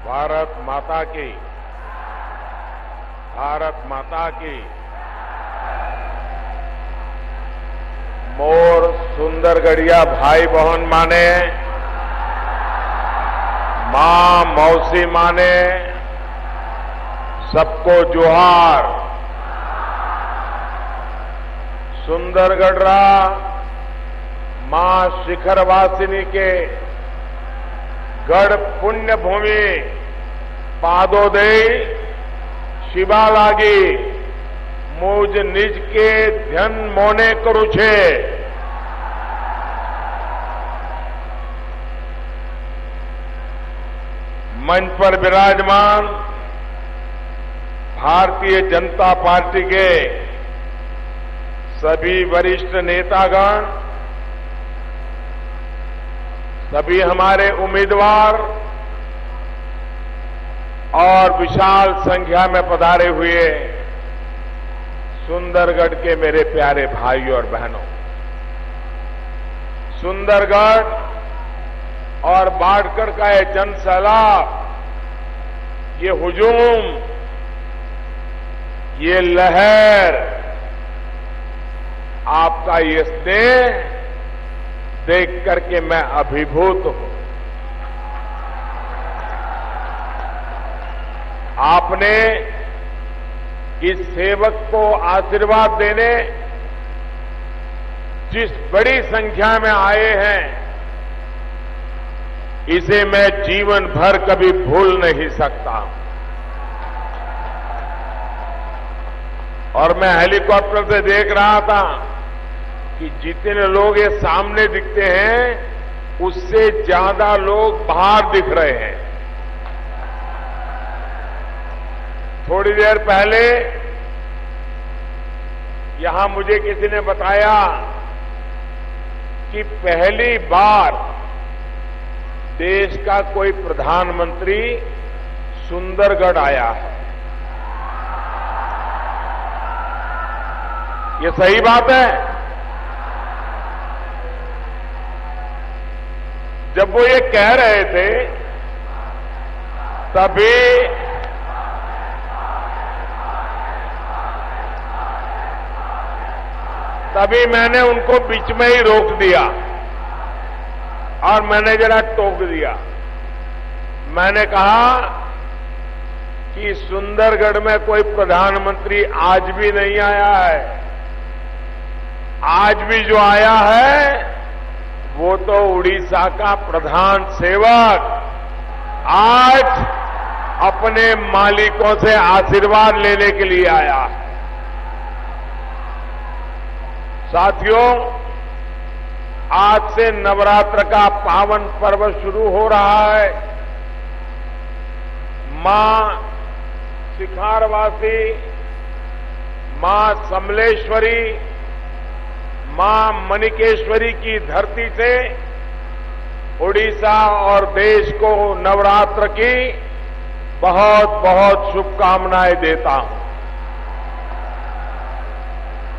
भारत माता की, भारत माता की। मोर सुंदरगढ़िया भाई बहन माने, मां मौसी माने, सबको जोहार। सुंदरगढ़ मां शिखरवासिनी के गढ़ पुण्य भूमि पादोदय शिवालागी मुझ निज के ध्यान मोने करू छे। मंच पर विराजमान भारतीय जनता पार्टी के सभी वरिष्ठ नेतागण, सभी हमारे उम्मीदवार और विशाल संख्या में पधारे हुए सुंदरगढ़ के मेरे प्यारे भाइयों और बहनों, सुंदरगढ़ और बाढ़कर का ये जन सैलाब, ये हुजूम, ये लहर, आपका ये स्नेह देख करके मैं अभिभूत हूं। आपने इस सेवक को आशीर्वाद देने जिस बड़ी संख्या में आए हैं, इसे मैं जीवन भर कभी भूल नहीं सकता। और मैं हेलीकॉप्टर से देख रहा था कि जितने लोग ये सामने दिखते हैं, उससे ज्यादा लोग बाहर दिख रहे हैं। थोड़ी देर पहले यहां मुझे किसी ने बताया कि पहली बार देश का कोई प्रधानमंत्री सुंदरगढ़ आया है। ये सही बात है। जब वो ये कह रहे थे तभी मैंने उनको बीच में ही रोक दिया और मैंने जरा टोक दिया। मैंने कहा कि सुंदरगढ़ में कोई प्रधानमंत्री आज भी नहीं आया है। आज भी जो आया है वो तो उड़ीसा का प्रधान सेवक आज अपने मालिकों से आशीर्वाद लेने के लिए आया है। साथियों, आज से नवरात्र का पावन पर्व शुरू हो रहा है। मां शिखारवासी, मां समलेश्वरी, मां मणिकेश्वरी की धरती से उड़ीसा और देश को नवरात्र की बहुत बहुत शुभकामनाएं देता हूं।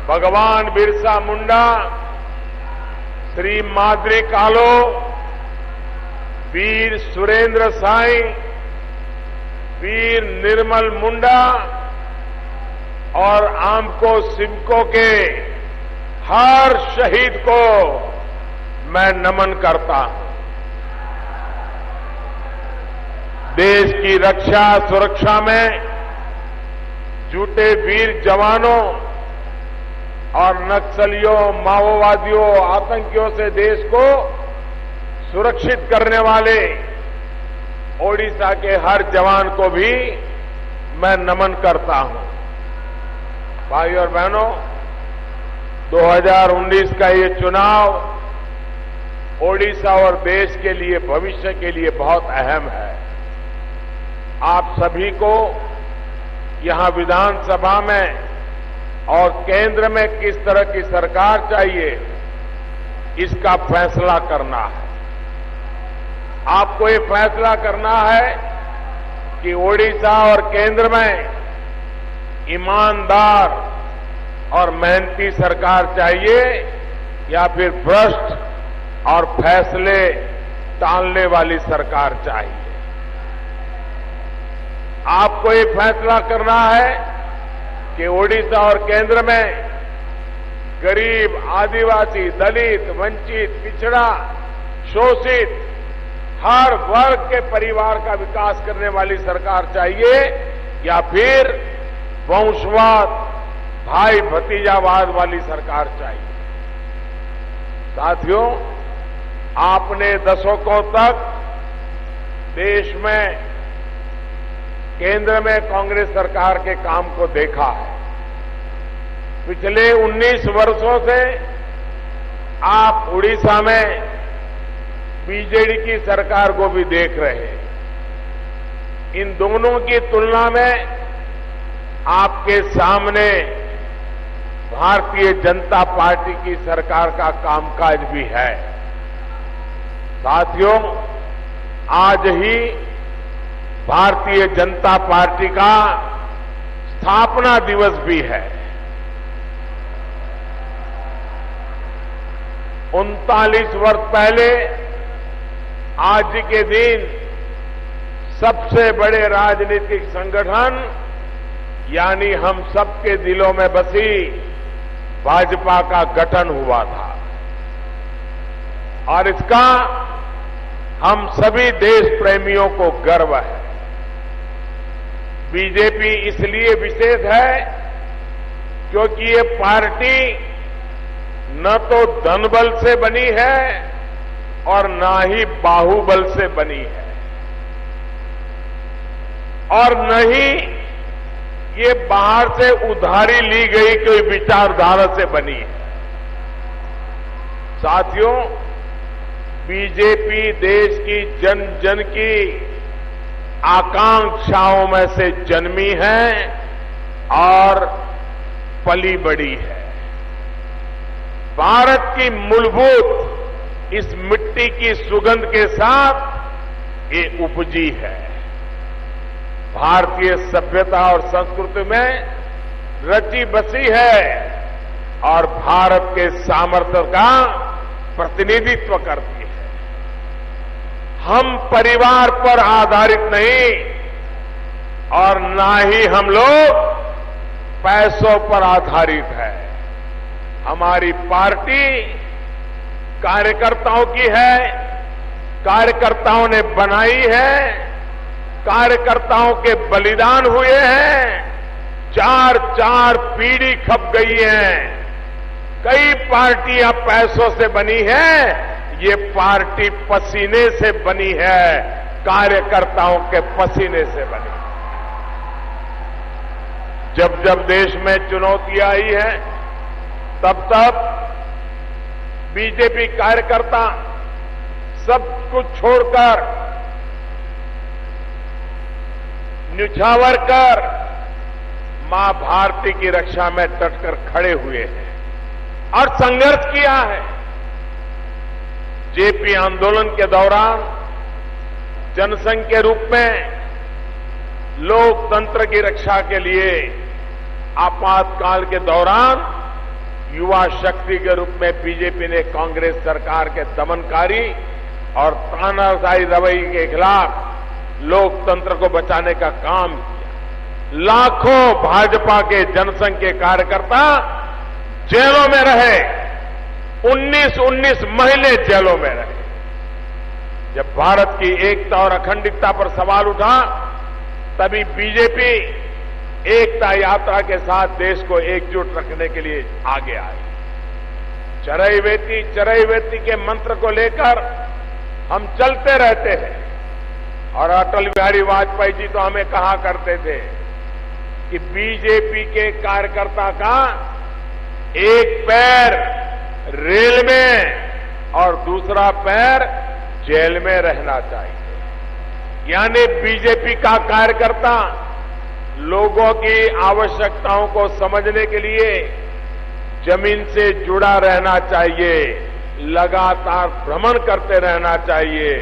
भगवान बिरसा मुंडा, श्री माद्री कालो, वीर सुरेंद्र साई, वीर निर्मल मुंडा और आमको सिमको के हर शहीद को मैं नमन करता हूं। देश की रक्षा सुरक्षा में जुटे वीर जवानों और नक्सलियों, माओवादियों, आतंकियों से देश को सुरक्षित करने वाले ओडिशा के हर जवान को भी मैं नमन करता हूं। भाई और बहनों, 2019 का ये चुनाव ओडिशा और देश के लिए, भविष्य के लिए बहुत अहम है। आप सभी को यहां विधानसभा में और केंद्र में किस तरह की सरकार चाहिए, इसका फैसला करना है। आपको ये फैसला करना है कि ओडिशा और केंद्र में ईमानदार और मेहनती सरकार चाहिए या फिर भ्रष्ट और फैसले टालने वाली सरकार चाहिए। आपको ये फैसला करना है कि ओडिशा और केंद्र में गरीब, आदिवासी, दलित, वंचित, पिछड़ा, शोषित हर वर्ग के परिवार का विकास करने वाली सरकार चाहिए या फिर वंशवाद, भाई भतीजावाद वाली सरकार चाहिए। साथियों, आपने दशकों तक देश में केंद्र में कांग्रेस सरकार के काम को देखा है। पिछले 19 वर्षों से आप उड़ीसा में बीजेडी की सरकार को भी देख रहे हैं। इन दोनों की तुलना में आपके सामने भारतीय जनता पार्टी की सरकार का कामकाज भी है। साथियों, आज ही भारतीय जनता पार्टी का स्थापना दिवस भी है। 39 वर्ष पहले आज के दिन सबसे बड़े राजनीतिक संगठन यानी हम सबके दिलों में बसी भाजपा का गठन हुआ था और इसका हम सभी देश प्रेमियों को गर्व है। बीजेपी इसलिए विशेष है क्योंकि ये पार्टी न तो धनबल से बनी है और न ही बाहुबल से बनी है और न ही ये बाहर से उधारी ली गई कोई विचारधारा से बनी है। साथियों, बीजेपी देश की जन जन की आकांक्षाओं में से जन्मी है और पली बड़ी है। भारत की मूलभूत इस मिट्टी की सुगंध के साथ ये उपजी है। भारतीय सभ्यता और संस्कृति में रची बसी है और भारत के सामर्थ्य का प्रतिनिधित्व करती है। हम परिवार पर आधारित नहीं और ना ही हम लोग पैसों पर आधारित है। हमारी पार्टी कार्यकर्ताओं की है, कार्यकर्ताओं ने बनाई है, कार्यकर्ताओं के बलिदान हुए हैं, चार चार पीढ़ी खप गई है। कई पार्टियां पैसों से बनी है, ये पार्टी पसीने से बनी है, कार्यकर्ताओं के पसीने से बनी। जब जब देश में चुनौती आई है तब तब बीजेपी कार्यकर्ता सब कुछ छोड़कर न्यौछावर कर मां भारती की रक्षा में डटकर खड़े हुए हैं और संघर्ष किया है। जेपी आंदोलन के दौरान जनसंघ के रूप में लोकतंत्र की रक्षा के लिए आपातकाल के दौरान युवा शक्ति के रूप में बीजेपी ने कांग्रेस सरकार के दमनकारी और तानाशाही रवैये के खिलाफ लोकतंत्र को बचाने का काम किया। लाखों भाजपा के जनसंघ के कार्यकर्ता जेलों में रहे, 19 महीने जेलों में रहे। जब भारत की एकता और अखंडता पर सवाल उठा तभी बीजेपी एकता यात्रा के साथ देश को एकजुट रखने के लिए आगे आई। चरैवेति चरैवेति के मंत्र को लेकर हम चलते रहते हैं और अटल बिहारी वाजपेयी जी तो हमें कहा करते थे कि बीजेपी के कार्यकर्ता का एक पैर रेल में और दूसरा पैर जेल में रहना चाहिए। यानी बीजेपी का कार्यकर्ता लोगों की आवश्यकताओं को समझने के लिए जमीन से जुड़ा रहना चाहिए, लगातार भ्रमण करते रहना चाहिए।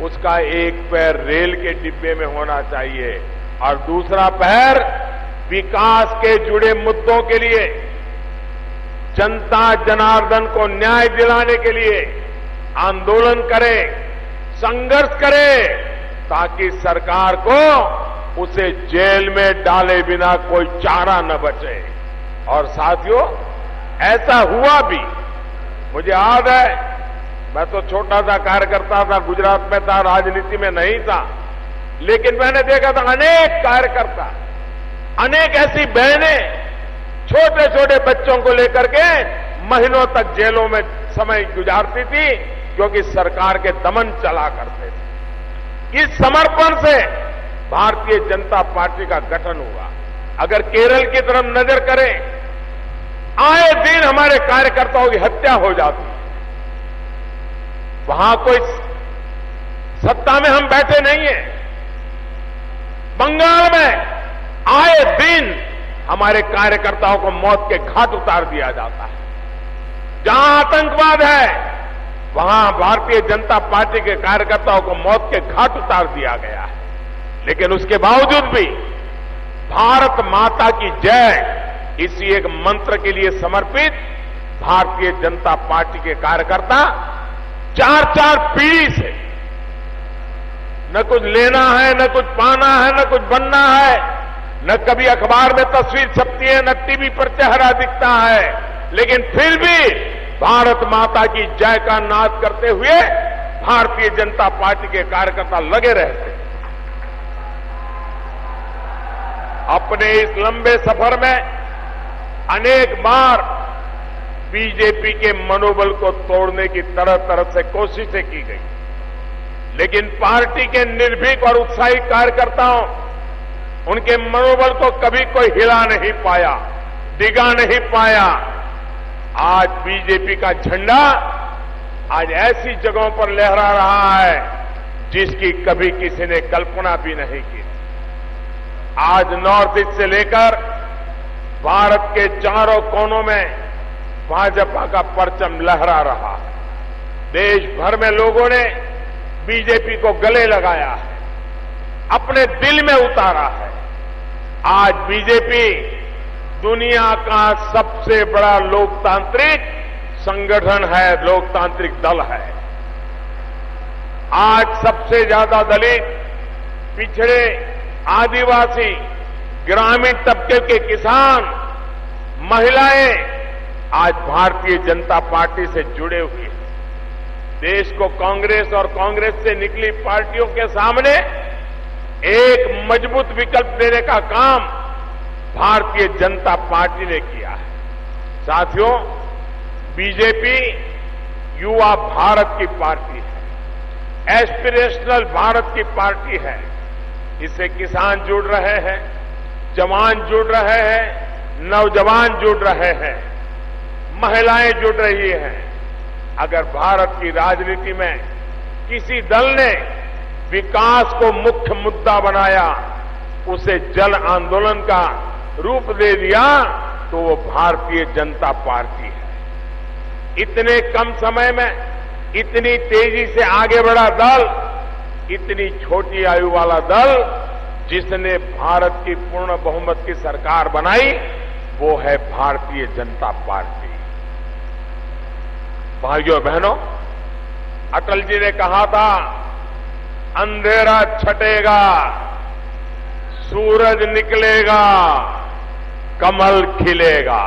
उसका एक पैर रेल के डिब्बे में होना चाहिए और दूसरा पैर विकास के जुड़े मुद्दों के लिए, जनता जनार्दन को न्याय दिलाने के लिए आंदोलन करे, संघर्ष करे ताकि सरकार को उसे जेल में डाले बिना कोई चारा न बचे। और साथियों, ऐसा हुआ भी। मुझे याद है, मैं तो छोटा सा कार्यकर्ता था, गुजरात में था, राजनीति में नहीं था, लेकिन मैंने देखा था अनेक कार्यकर्ता, अनेक ऐसी बहनें छोटे छोटे बच्चों को लेकर के महीनों तक जेलों में समय गुजारती थी, क्योंकि सरकार के दमन चला करते थे। इस समर्पण से भारतीय जनता पार्टी का गठन हुआ। अगर केरल की तरफ नजर करें, आए दिन हमारे कार्यकर्ताओं की हत्या हो जाती है। वहां कोई सत्ता में हम बैठे नहीं हैं। बंगाल में आए दिन हमारे कार्यकर्ताओं को मौत के घाट उतार दिया जाता है। जहां आतंकवाद है, वहां भारतीय जनता पार्टी के कार्यकर्ताओं को मौत के घाट उतार दिया गया है। लेकिन उसके बावजूद भी भारत माता की जय, इसी एक मंत्र के लिए समर्पित भारतीय जनता पार्टी के कार्यकर्ता 4-4 पीढ़ी से न कुछ लेना है, न कुछ पाना है, न कुछ बनना है, न कभी अखबार में तस्वीर छपती है, न टीवी पर चेहरा दिखता है, लेकिन फिर भी भारत माता की जय का नाद करते हुए भारतीय जनता पार्टी के कार्यकर्ता लगे रहते हैं। अपने इस लंबे सफर में अनेक बार बीजेपी के मनोबल को तोड़ने की तरह तरह से कोशिशें की गई, लेकिन पार्टी के निर्भीक और उत्साही कार्यकर्ताओं, उनके मनोबल को कभी कोई हिला नहीं पाया, डिगा नहीं पाया। आज बीजेपी का झंडा आज ऐसी जगहों पर लहरा रहा है जिसकी कभी किसी ने कल्पना भी नहीं की। आज नॉर्थ ईस्ट से लेकर भारत के चारों कोनों में भाजपा का परचम लहरा रहा है। देश भर में लोगों ने बीजेपी को गले लगाया है, अपने दिल में उतारा है। आज बीजेपी दुनिया का सबसे बड़ा लोकतांत्रिक संगठन है, लोकतांत्रिक दल है। आज सबसे ज्यादा दलित, पिछड़े, आदिवासी, ग्रामीण तबके के किसान, महिलाएं आज भारतीय जनता पार्टी से जुड़े हुए हैं। देश को कांग्रेस और कांग्रेस से निकली पार्टियों के सामने एक मजबूत विकल्प देने का काम भारतीय जनता पार्टी ने किया है। साथियों, बीजेपी युवा भारत की पार्टी है, एस्पिरेशनल भारत की पार्टी है। इससे किसान जुड़ रहे हैं, जवान जुड़ रहे हैं, नौजवान जुड़ रहे हैं, महिलाएं जुड़ रही हैं। अगर भारत की राजनीति में किसी दल ने विकास को मुख्य मुद्दा बनाया, उसे जन आंदोलन का रूप दे दिया, तो वो भारतीय जनता पार्टी है। इतने कम समय में इतनी तेजी से आगे बढ़ा दल, इतनी छोटी आयु वाला दल जिसने भारत की पूर्ण बहुमत की सरकार बनाई, वो है भारतीय जनता पार्टी। भाइयों बहनों, अटल जी ने कहा था, अंधेरा छटेगा, सूरज निकलेगा, कमल खिलेगा।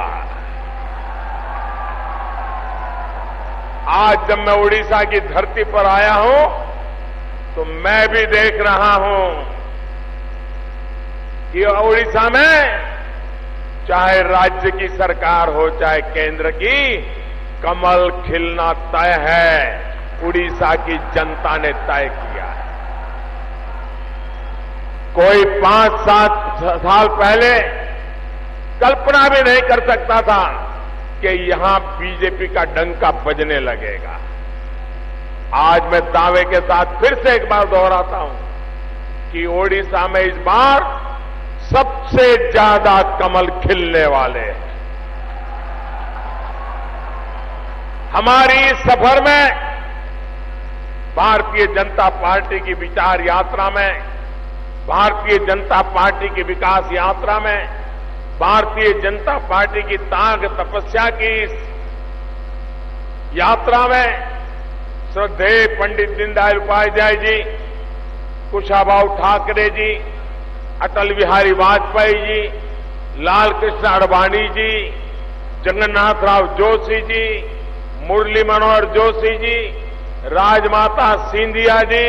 आज जब मैं उड़ीसा की धरती पर आया हूं, तो मैं भी देख रहा हूं कि उड़ीसा में चाहे राज्य की सरकार हो, चाहे केंद्र की, कमल खिलना तय है। उड़ीसा की जनता ने तय किया है। कोई 5-7 साल पहले कल्पना भी नहीं कर सकता था कि यहां बीजेपी का डंका बजने लगेगा। आज मैं दावे के साथ फिर से एक बार दोहराता हूं कि ओडिशा में इस बार सबसे ज्यादा कमल खिलने वाले हैं। हमारी इस सफर में भारतीय जनता पार्टी की विचार यात्रा में, भारतीय जनता पार्टी की विकास यात्रा में, भारतीय जनता पार्टी की त्याग तपस्या की इस यात्रा में श्रद्धेय पंडित दीनदयाल उपाध्याय जी, कुशाभाऊ ठाकरे जी, अटल बिहारी वाजपेयी जी, लाल कृष्ण आडवाणी जी, जगन्नाथ राव जोशी जी, मुरली मनोहर जोशी जी, राजमाता सिंधिया जी,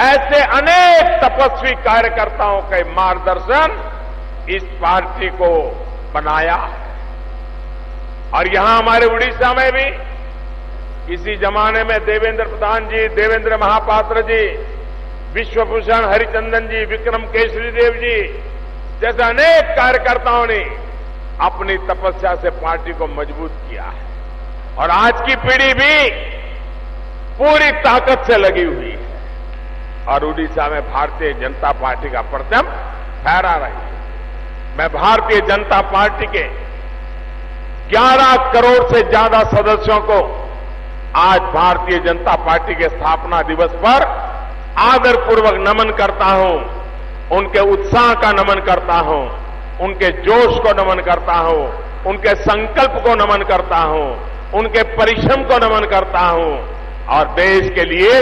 ऐसे अनेक तपस्वी कार्यकर्ताओं के मार्गदर्शन इस पार्टी को बनाया है। और यहां हमारे उड़ीसा में भी किसी जमाने में देवेंद्र प्रधान जी, देवेंद्र महापात्र जी, विश्वभूषण हरिचंदन जी, विक्रम केसरी देव जी जैसे अनेक कार्यकर्ताओं ने अपनी तपस्या से पार्टी को मजबूत किया है। और आज की पीढ़ी भी पूरी ताकत से लगी हुई है और उड़ीसा में भारतीय जनता पार्टी का परचम फहरा रही है। मैं भारतीय जनता पार्टी के 11 करोड़ से ज्यादा सदस्यों को आज भारतीय जनता पार्टी के स्थापना दिवस पर आदरपूर्वक नमन करता हूं, उनके उत्साह का नमन करता हूं, उनके जोश को नमन करता हूं, उनके संकल्प को नमन करता हूं, उनके परिश्रम को नमन करता हूं और देश के लिए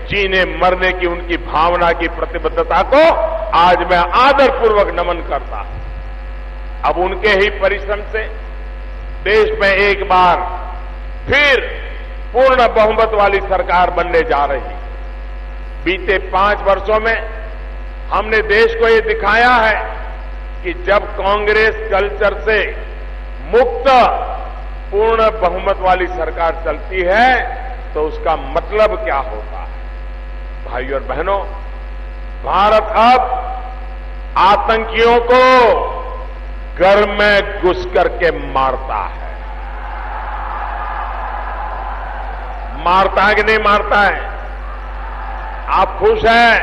जीने मरने की उनकी भावना की प्रतिबद्धता को आज मैं आदरपूर्वक नमन करता हूं। अब उनके ही परिश्रम से देश में एक बार फिर पूर्ण बहुमत वाली सरकार बनने जा रही है। बीते 5 वर्षों में हमने देश को ये दिखाया है कि जब कांग्रेस कल्चर से मुक्त पूर्ण बहुमत वाली सरकार चलती है तो उसका मतलब क्या होता है। भाइयों और बहनों, भारत अब आतंकियों को घर में घुस करके मारता है। मारता है कि नहीं मारता है? आप खुश हैं?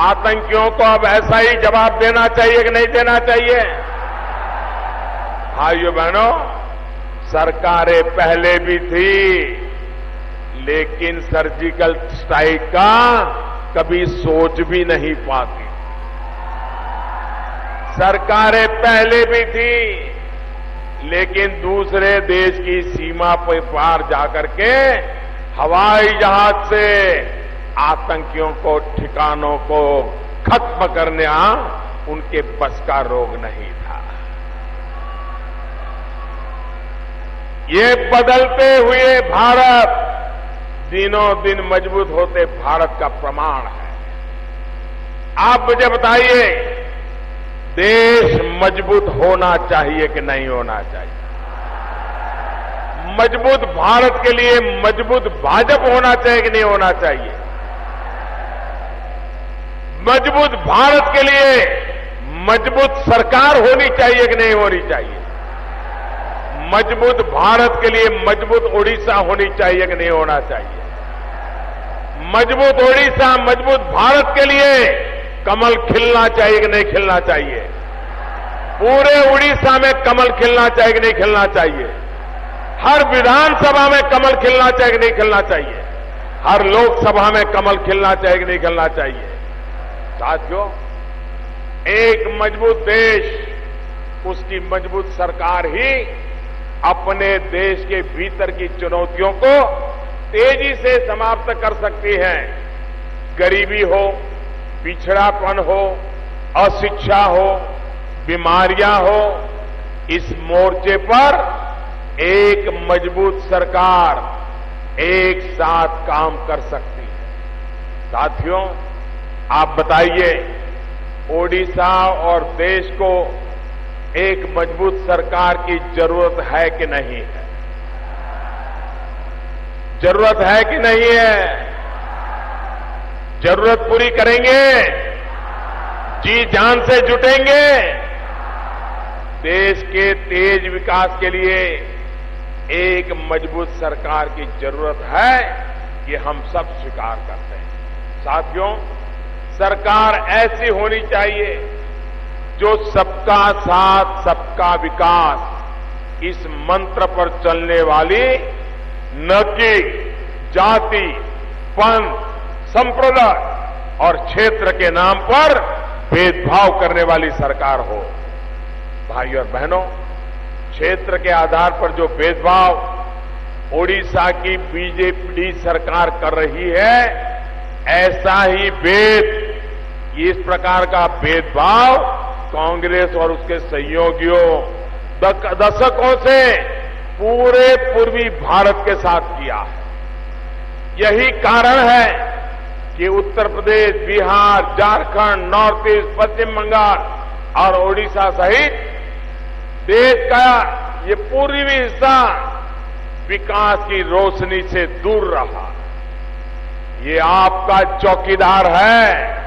आतंकियों को अब ऐसा ही जवाब देना चाहिए कि नहीं देना चाहिए? भाइयों बहनों, सरकारें पहले भी थी लेकिन सर्जिकल स्ट्राइक का कभी सोच भी नहीं पाती। सरकारें पहले भी थी लेकिन दूसरे देश की सीमा पर पार जाकर के हवाई जहाज से आतंकियों को, ठिकानों को खत्म करना उनके बस का रोग नहीं था। ये बदलते हुए भारत दिनों दिन मजबूत होते भारत का प्रमाण है। आप मुझे बताइए, देश मजबूत होना चाहिए कि नहीं होना चाहिए? मजबूत भारत के लिए मजबूत भाजपा होना चाहिए कि नहीं होना चाहिए? मजबूत भारत के लिए मजबूत सरकार होनी चाहिए कि नहीं होनी चाहिए? मजबूत भारत के लिए मजबूत ओडिशा होनी चाहिए कि नहीं होना चाहिए? मजबूत ओडिशा, मजबूत भारत के लिए कमल खिलना चाहिए कि नहीं खिलना चाहिए? पूरे उड़ीसा में कमल खिलना चाहिए कि नहीं खिलना चाहिए? हर विधानसभा में कमल खिलना चाहिए कि नहीं खिलना चाहिए? हर लोकसभा में कमल खिलना चाहिए कि नहीं खिलना चाहिए? साथियों, एक मजबूत देश, उसकी मजबूत सरकार ही अपने देश के भीतर की चुनौतियों को तेजी से समाप्त कर सकती है। गरीबी हो, पिछड़ापन हो, अशिक्षा हो, बीमारियां हो, इस मोर्चे पर एक मजबूत सरकार एक साथ काम कर सकती है। साथियों, आप बताइए, ओडिशा और देश को एक मजबूत सरकार की जरूरत है कि नहीं है? जरूरत है कि नहीं है? जरूरत पूरी करेंगे? जी जान से जुटेंगे? देश के तेज विकास के लिए एक मजबूत सरकार की जरूरत है, ये हम सब स्वीकार करते हैं। साथियों, सरकार ऐसी होनी चाहिए जो सबका साथ सबका विकास इस मंत्र पर चलने वाली, न कि जाति, पंथ, संप्रदाय और क्षेत्र के नाम पर भेदभाव करने वाली सरकार हो। भाइयों और बहनों, क्षेत्र के आधार पर जो भेदभाव ओडिशा की बीजेपी सरकार कर रही है, ऐसा ही भेद इस प्रकार का भेदभाव कांग्रेस और उसके सहयोगियों दशकों से पूरे पूर्वी भारत के साथ किया है। यही कारण है कि उत्तर प्रदेश, बिहार, झारखंड, नॉर्थ ईस्ट, पश्चिम बंगाल और ओडिशा सहित देश का ये पूर्वी हिस्सा विकास की रोशनी से दूर रहा। ये आपका चौकीदार है।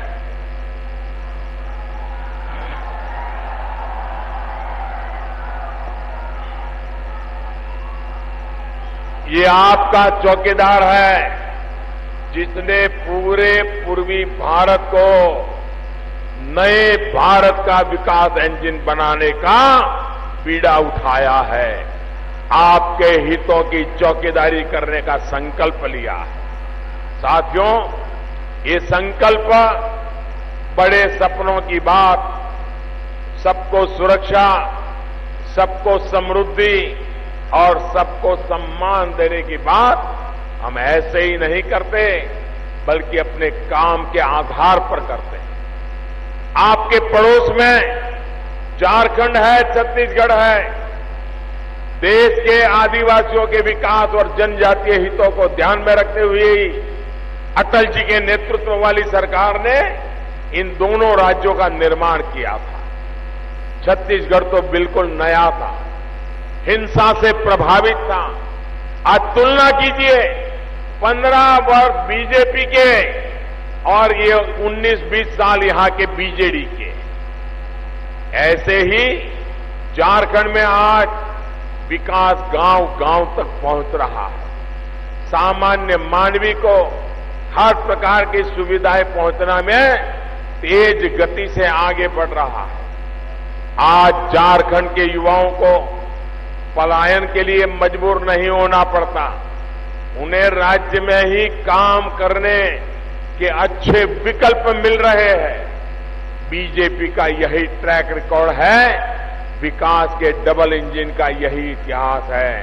ये आपका चौकीदार है जिसने पूरे पूर्वी भारत को नए भारत का विकास इंजन बनाने का बीड़ा उठाया है, आपके हितों की चौकीदारी करने का संकल्प लिया है। साथियों, ये संकल्प बड़े सपनों की बात, सबको सुरक्षा, सबको समृद्धि और सबको सम्मान देने की बात हम ऐसे ही नहीं करते, बल्कि अपने काम के आधार पर करते हैं। आपके पड़ोस में झारखंड है, छत्तीसगढ़ है। देश के आदिवासियों के विकास और जनजातीय हितों को ध्यान में रखते हुए ही अटल जी के नेतृत्व वाली सरकार ने इन दोनों राज्यों का निर्माण किया था। छत्तीसगढ़ तो बिल्कुल नया था, हिंसा से प्रभावित था। आज तुलना कीजिए 15 वर्ष बीजेपी के और ये 19-20 साल यहां के बीजेडी के। ऐसे ही झारखंड में आज विकास गांव-गांव तक पहुंच रहा है। सामान्य मानवी को हर प्रकार की सुविधाएं पहुंचना में तेज गति से आगे बढ़ रहा है। आज झारखंड के युवाओं को पलायन के लिए मजबूर नहीं होना पड़ता, उन्हें राज्य में ही काम करने के अच्छे विकल्प मिल रहे हैं। बीजेपी का यही ट्रैक रिकॉर्ड है, विकास के डबल इंजन का यही इतिहास है,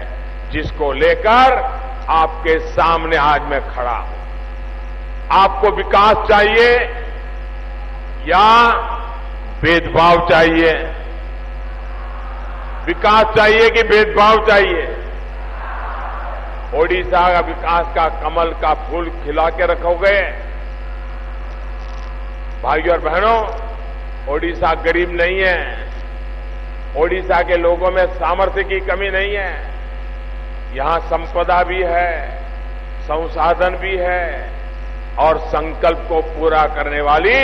जिसको लेकर आपके सामने आज मैं खड़ा हूं। आपको विकास चाहिए या भेदभाव चाहिए? विकास चाहिए कि भेदभाव चाहिए? ओडिशा का विकास का कमल का फूल खिला के रखोगे? भाइयों और बहनों, ओडिशा गरीब नहीं है। ओडिशा के लोगों में सामर्थ्य की कमी नहीं है। यहां संपदा भी है, संसाधन भी है और संकल्प को पूरा करने वाली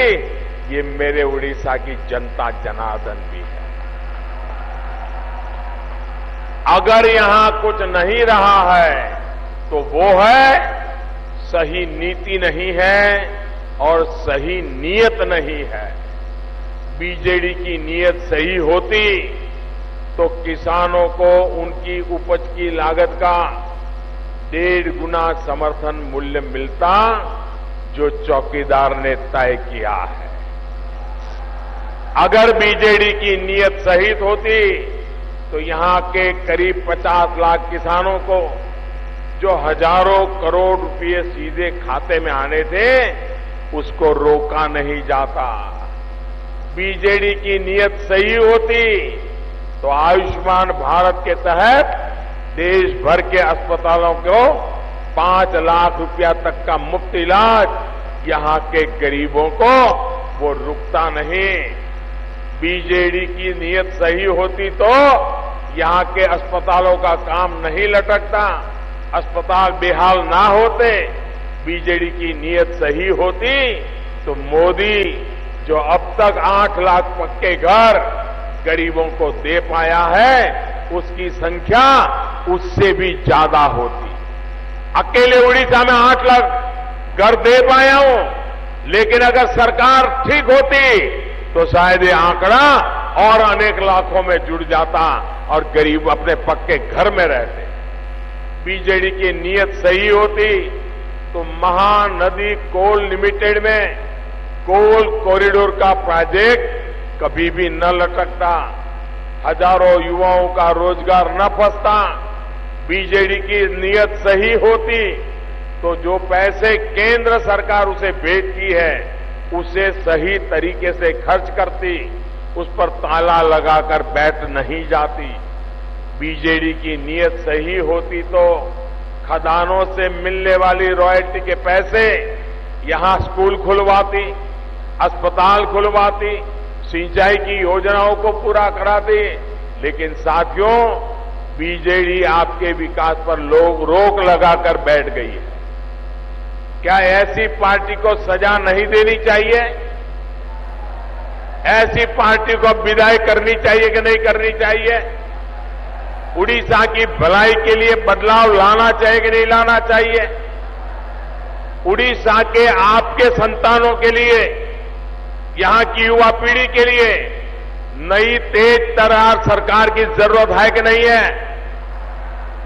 ये मेरे ओडिशा की जनता जनार्दन भी है। अगर यहां कुछ नहीं रहा है तो वो है सही नीति नहीं है और सही नीयत नहीं है। बीजेडी की नीयत सही होती तो किसानों को उनकी उपज की लागत का 1.5 गुना समर्थन मूल्य मिलता, जो चौकीदार ने तय किया है। अगर बीजेडी की नीयत सही होती तो यहां के करीब 50 लाख किसानों को जो हजारों करोड़ रुपए सीधे खाते में आने थे, उसको रोका नहीं जाता। बीजेडी की नीयत सही होती तो आयुष्मान भारत के तहत देश भर के अस्पतालों को 5 लाख रुपया तक का मुफ्त इलाज यहां के गरीबों को वो रुकता नहीं। बीजेडी की नीयत सही होती तो यहां के अस्पतालों का काम नहीं लटकता, अस्पताल बेहाल ना होते। बीजेडी की नीयत सही होती तो मोदी जो अब तक 8 लाख पक्के घर गरीबों को दे पाया है, उसकी संख्या उससे भी ज्यादा होती। अकेले उड़ीसा में 8 लाख घर दे पाया हूं, लेकिन अगर सरकार ठीक होती तो शायद ये आंकड़ा और अनेक लाखों में जुड़ जाता और गरीब अपने पक्के घर में रहते। बीजेडी की नीयत सही होती तो महानदी कोल लिमिटेड में कोल कॉरिडोर का प्रोजेक्ट कभी भी न लटकता, हजारों युवाओं का रोजगार न फंसता। बीजेडी की नीयत सही होती तो जो पैसे केंद्र सरकार उसे भेजती है, उसे सही तरीके से खर्च करती, उस पर ताला लगाकर बैठ नहीं जाती। बीजेडी की नीयत सही होती तो खदानों से मिलने वाली रॉयल्टी के पैसे यहां स्कूल खुलवाती, अस्पताल खुलवाती, सिंचाई की योजनाओं को पूरा कराती। लेकिन साथियों, बीजेडी आपके विकास पर रोक लगाकर बैठ गई है। क्या ऐसी पार्टी को सजा नहीं देनी चाहिए? ऐसी पार्टी को विदाई करनी चाहिए कि नहीं करनी चाहिए? उड़ीसा की भलाई के लिए बदलाव लाना चाहिए कि नहीं लाना चाहिए? उड़ीसा के आपके संतानों के लिए, यहां की युवा पीढ़ी के लिए नई तेज तर्रार सरकार की जरूरत है कि नहीं है?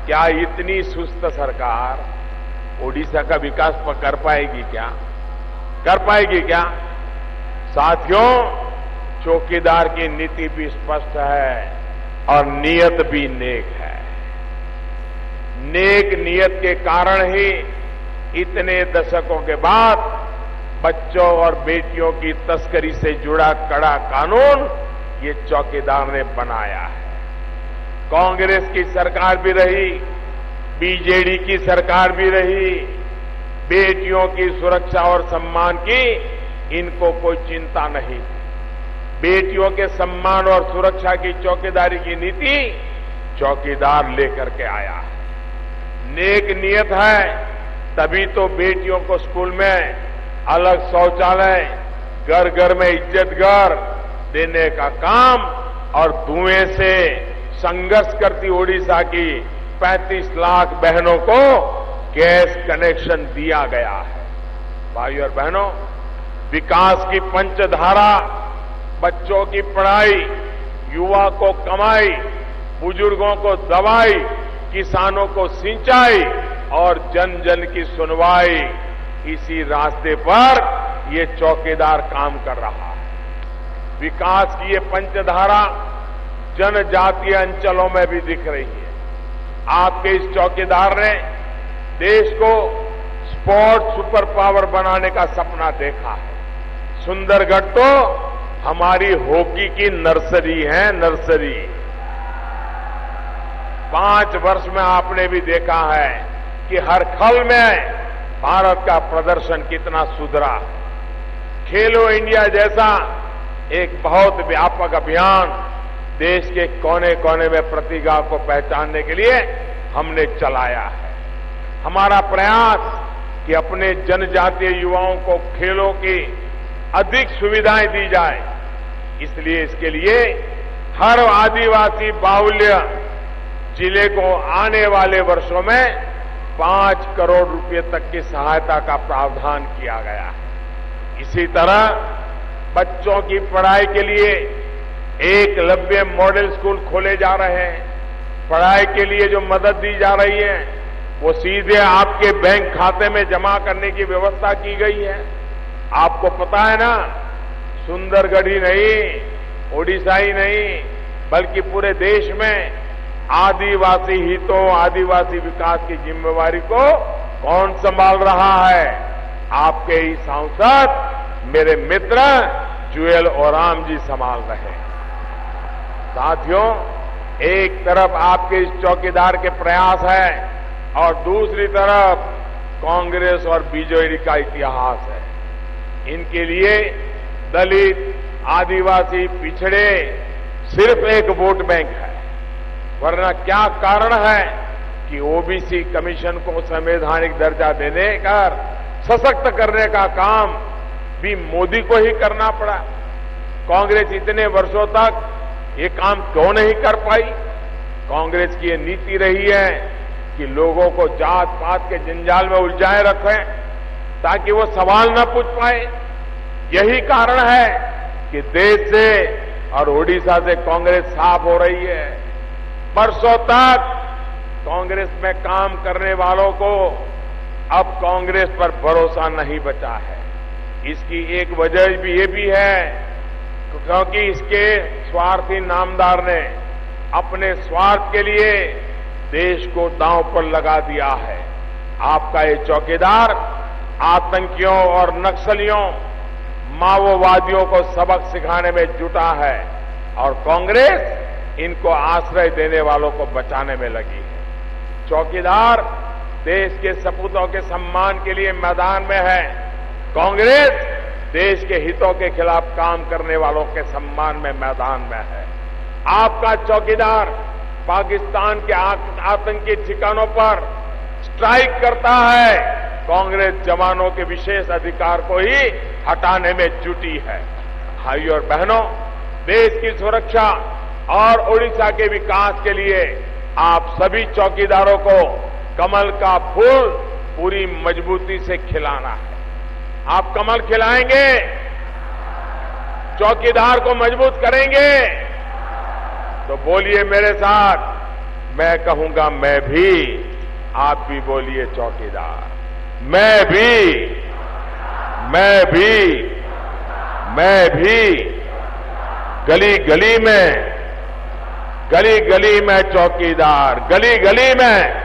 क्या इतनी सुस्त सरकार ओडिशा का विकास कर पाएगी क्या? कर पाएगी क्या? साथियों, चौकीदार की नीति भी स्पष्ट है और नीयत भी नेक है। नेक नीयत के कारण ही इतने दशकों के बाद बच्चों और बेटियों की तस्करी से जुड़ा कड़ा कानून ये चौकीदार ने बनाया है। कांग्रेस की सरकार भी रही, बीजेडी की सरकार भी रही, बेटियों की सुरक्षा और सम्मान की इनको कोई चिंता नहीं थी। बेटियों के सम्मान और सुरक्षा की चौकीदारी की नीति चौकीदार लेकर के आया है। नेक नियत है तभी तो बेटियों को स्कूल में अलग शौचालय, घर घर में इज्जत घर देने का काम और धुएं से संघर्ष करती ओडिशा की 35 लाख बहनों को गैस कनेक्शन दिया गया है। भाइयों और बहनों, विकास की पंचधारा बच्चों की पढ़ाई, युवा को कमाई, बुजुर्गों को दवाई, किसानों को सिंचाई और जन जन की सुनवाई, इसी रास्ते पर ये चौकीदार काम कर रहा है। विकास की ये पंचधारा जनजातीय अंचलों में भी दिख रही है। आपके इस चौकीदार ने देश को स्पोर्ट्स सुपर पावर बनाने का सपना देखा है। सुंदरगढ़ तो हमारी हॉकी की नर्सरी है, नर्सरी। 5 वर्ष में आपने भी देखा है कि हर खल में भारत का प्रदर्शन कितना सुधरा। खेलो इंडिया जैसा एक बहुत व्यापक अभियान देश के कोने कोने में प्रतिभा को पहचानने के लिए हमने चलाया है। हमारा प्रयास कि अपने जनजातीय युवाओं को खेलों की अधिक सुविधाएं दी जाए, इसलिए इसके लिए हर आदिवासी बाहुल्य जिले को आने वाले वर्षों में 5 करोड़ रुपए तक की सहायता का प्रावधान किया गया है। इसी तरह बच्चों की पढ़ाई के लिए एकलव्य मॉडल स्कूल खोले जा रहे हैं। पढ़ाई के लिए जो मदद दी जा रही है वो सीधे आपके बैंक खाते में जमा करने की व्यवस्था की गई है। आपको पता है ना, सुंदरगढ़ ही नहीं, ओडिशा ही नहीं, बल्कि पूरे देश में आदिवासी हितों, आदिवासी विकास की जिम्मेवारी को कौन संभाल रहा है? आपके ही सांसद, मेरे मित्र जुएल ओराम जी संभाल रहे हैं। साथियों, एक तरफ आपके इस चौकीदार के प्रयास है और दूसरी तरफ कांग्रेस और बीजेडी का इतिहास है। इनके लिए दलित, आदिवासी, पिछड़े सिर्फ एक वोट बैंक है, वरना क्या कारण है कि ओबीसी कमीशन को संवैधानिक दर्जा देने कर सशक्त करने का काम भी मोदी को ही करना पड़ा। कांग्रेस इतने वर्षों तक ये काम क्यों नहीं कर पाई? कांग्रेस की ये नीति रही है कि लोगों को जात पात के जंजाल में उलझाए रखें ताकि वो सवाल न पूछ पाए। यही कारण है कि देश से और ओडिशा से कांग्रेस साफ हो रही है। बरसों तक कांग्रेस में काम करने वालों को अब कांग्रेस पर भरोसा नहीं बचा है। इसकी एक वजह भी ये भी है क्योंकि इसके स्वार्थी नामदार ने अपने स्वार्थ के लिए देश को दांव पर लगा दिया है। आपका ये चौकीदार आतंकियों और नक्सलियों, माओवादियों को सबक सिखाने में जुटा है और कांग्रेस इनको आश्रय देने वालों को बचाने में लगी है। चौकीदार देश के सपूतों के सम्मान के लिए मैदान में है, कांग्रेस देश के हितों के खिलाफ काम करने वालों के सम्मान में मैदान में है। आपका चौकीदार पाकिस्तान के आतंकी ठिकानों पर स्ट्राइक करता है, कांग्रेस जवानों के विशेष अधिकार को ही हटाने में जुटी है। भाइयों और बहनों, देश की सुरक्षा और ओडिशा के विकास के लिए आप सभी चौकीदारों को कमल का फूल पूरी मजबूती से खिलाना है। आप कमल खिलाएंगे, चौकीदार को मजबूत करेंगे, तो बोलिए मेरे साथ, मैं कहूंगा मैं भी, आप भी बोलिए चौकीदार, मैं भी, मैं भी, मैं भी। गली गली में, गली गली में चौकीदार, गली गली में,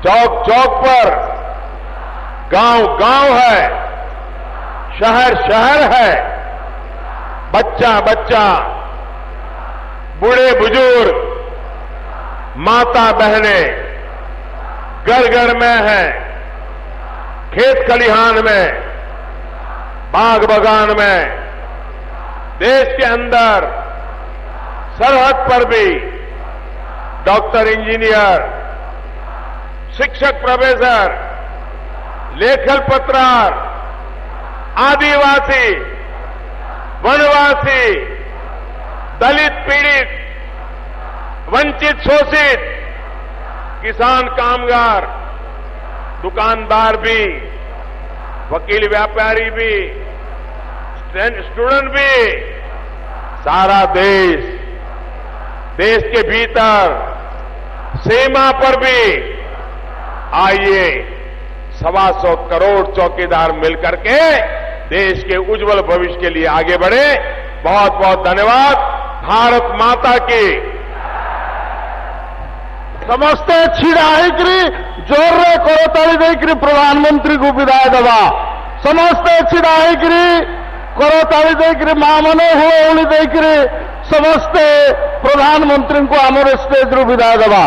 चौक चौक पर, गांव गांव है, शहर शहर है, बच्चा बच्चा, बूढ़े बुजुर्ग, माता बहनें घर घर में है, खेत खलिहान में, बाग बगान में, देश के अंदर, सरहद पर भी डॉक्टर, इंजीनियर, शिक्षक, प्रोफेसर, लेखक, पत्रकार, आदिवासी, वनवासी, दलित, पीड़ित, वंचित, शोषित, किसान, कामगार, दुकानदार भी, वकील, व्यापारी भी, स्टूडेंट भी, सारा देश, देश के भीतर, सीमा पर भी आइए 125 करोड़ चौकीदार मिलकर के देश के उज्जवल भविष्य के लिए आगे बढ़े। बहुत बहुत धन्यवाद। भारत माता की। समस्ते छिड़ा जोर करताली देकरी प्रधानमंत्री को विदाय देवा। समस्ते छिड़ा करताली देकरी मां मने हुए देकरी समस्ते प्रधानमंत्री को आमर स्टेज रू विदाय देवा।